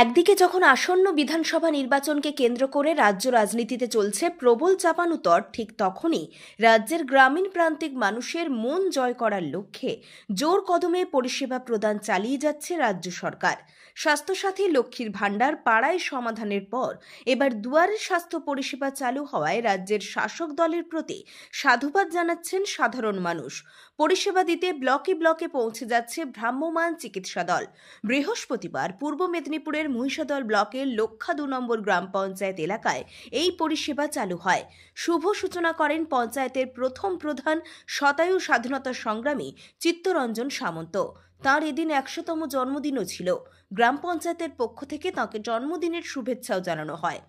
একদিকে যখন আসন্ন বিধানসভা নির্বাচনকে কেন্দ্র করে রাজ্য রাজনীতিতে চলছে প্রবল চাপানুতর, ঠিক তখনই রাজ্যের গ্রামীণ প্রান্তিক মানুষের মন জয় করার লক্ষ্যে জোর কদমে পরিষেবা প্রদান চালিয়ে যাচ্ছে রাজ্য সরকার। স্বাস্থ্যসাথী লক্ষ্মীর ভাণ্ডার পাড়ায় সমাধানের পর এবার দুয়ারের স্বাস্থ্য পরিষেবা চালু হওয়ায় রাজ্যের শাসক দলের প্রতি সাধুবাদ জানাচ্ছেন সাধারণ মানুষ। পরিষেবা দিতে ব্লকে ব্লকে পৌঁছে যাচ্ছে ভ্রাম্যমাণ চিকিৎসা দল। বৃহস্পতিবার পূর্ব মেদিনীপুরের মহিষাদল ব্লকের লক্ষা 2 নম্বর গ্রাম পঞ্চায়েত এলাকায় এই পরিষেবা চালু হয়। শুভ সূচনা করেন পঞ্চায়েতের প্রথম প্রধান শতায়ু স্বাধীনতা সংগ্রামী চিত্তরঞ্জন সামন্ত। তাঁর এদিন 100তম জন্মদিনও ছিল। গ্রাম পঞ্চায়েতের পক্ষ থেকে তাঁকে জন্মদিনের শুভেচ্ছাও জানানো হয়।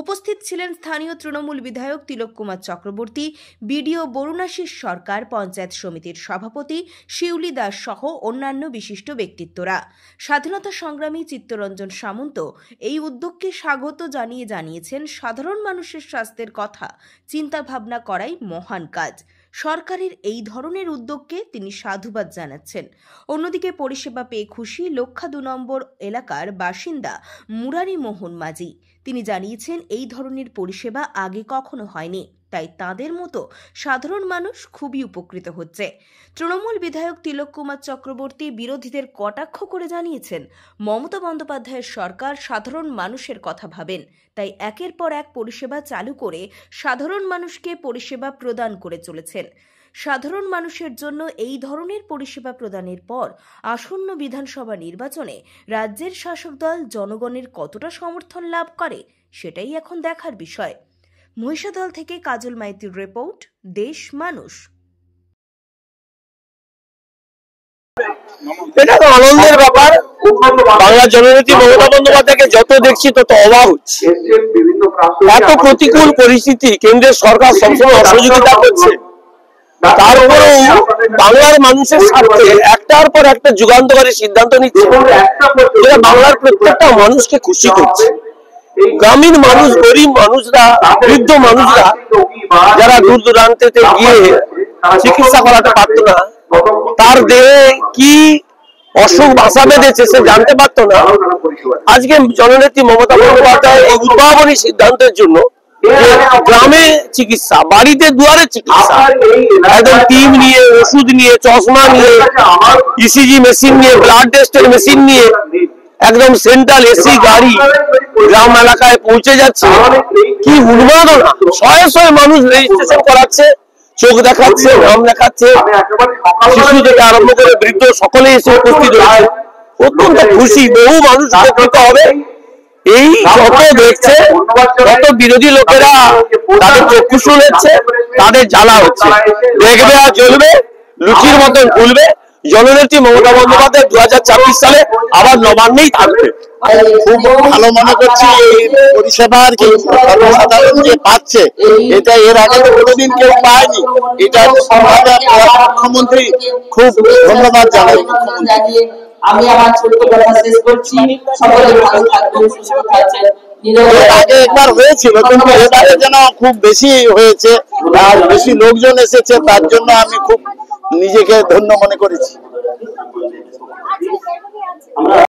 উপস্থিত ছিলেন স্থানীয় তৃণমূল বিধায়ক তিলক কুমার চক্রবর্তী, বিডিও বরুণাশিস সরকার, পঞ্চায়েত সমিতির সভাপতি শিউলি দাস সহ অন্যান্য বিশিষ্ট ব্যক্তিত্বরা। স্বাধীনতা সংগ্রামী চিত্তরঞ্জন সামন্ত এই উদ্যোগকে স্বাগত জানিয়ে জানিয়েছেন, সাধারণ মানুষের স্বাস্থ্যের কথা চিন্তা ভাবনা করাই মহান কাজ। সরকারের এই ধরনের উদ্যোগকে তিনি সাধুবাদ জানাচ্ছেন। অন্যদিকে পরিষেবা পেয়ে খুশি লক্ষা 2 নম্বর এলাকার বাসিন্দা মুরারি মোহন মাঝি। তিনি জানিয়েছেন, এই ধরনের পরিষেবা আগে কখনো হয়নি, তাই তাদের মতো সাধারণ মানুষ খুবই উপকৃত হচ্ছে। তৃণমূল বিধায়ক তিলক কুমার চক্রবর্তী বিরোধীদের কটাক্ষ করে জানিয়েছেন, মমতা বন্দ্যোপাধ্যায়ের সরকার সাধারণ মানুষের কথা ভাবেন, তাই একের পর এক পরিষেবা চালু করে সাধারণ মানুষকে পরিষেবা প্রদান করে চলেছেন। সাধারণ মানুষের জন্য এই ধরনের পরিষেবা প্রদানের পর আসন্ন বিধানসভা নির্বাচনে রাজ্যের শাসক দল জনগণের কতটা সমর্থন লাভ করে, সেটাই এখন দেখার বিষয়। মহিষাদল থেকে কাজল মাইতির রিপোর্ট, দেশ মানুষ। এটা তো আনন্দের ব্যাপার। বাংলার জননেত্রী মমতা বন্দ্যোপাধ্যায়কে যত দেখছি তত অবাক হচ্ছে। এত প্রতিকূল পরিস্থিতি, কেন্দ্রের সরকার সবসময় অসহযোগিতা করছে, তারপরেও বাংলার মানুষের স্বার্থে একটার পর একটা যুগান্তকারী সিদ্ধান্ত নিচ্ছে, যেটা বাংলার প্রত্যেকটা মানুষকে খুশি করছে। গ্রামীণ মানুষ, গরিব মানুষরা, বৃদ্ধ মানুষরা যারা দূর দূরান্তে গিয়ে চিকিৎসা করাতে পারতো না, তার দেহে কি অসুখ বাসা বেঁধেছে সে জানতে পারতো না, আজকে জননেত্রী মমতা বন্দ্যোপাধ্যায় এই উদ্ভাবনী সিদ্ধান্তের জন্য গ্রামে চিকিৎসা, বাড়িতে দুয়ারে চিকিৎসা, একদম টিম নিয়ে, ওষুধ নিয়ে, চশমা নিয়ে, ইসিজি মেশিন নিয়ে, ব্লাড টেস্টের মেশিন নিয়ে একদম সেন্ট্রাল এসি গাড়ি গ্রাম এলাকায় পৌঁছে যাচ্ছে। কি উন্মাদনা! শয়ে শয়ে মানুষ রেজিস্ট্রেশন করাচ্ছে, চোখ দেখাচ্ছে, নাম দেখাচ্ছে, শিশু থেকে আরম্ভ করে বৃদ্ধ সকলেই এসে উপস্থিত হয়েছে। অত্যন্ত খুশি, বহু মানুষ উপকৃত হবে। এই যত দেখছে তত বিরোধী লোকেরা তাদের চক্ষু শুনেছে, তাদের জ্বালা হচ্ছে। দেখবে আর জ্বলবে, লুচির মতন ফুলবে। জননেত্রী মমতা বন্দ্যোপাধ্যায় 2024 সালে আবার নবান্নেই থাকবে। খুব ভালো মনে করছি এই পরিষেবা আর কি সর্বসাধারণ যে পাচ্ছে, এটা এর আগে তো কোনোদিন কেউ পায়নি। এটা মুখ্যমন্ত্রী, খুব ধন্যবাদ জানাই মুখ্যমন্ত্রী। আমি আমার ছোট্ট কথা শেষ করছি। সকলে ভালো থাকবেন, সুস্থ থাকবেন। আগে একবার হয়েছিল, কিন্তু এবারে যেন খুব বেশি হয়েছে আর বেশি লোকজন এসেছে, তার জন্য আমি খুব নিজেকে ধন্য মনে করেছি।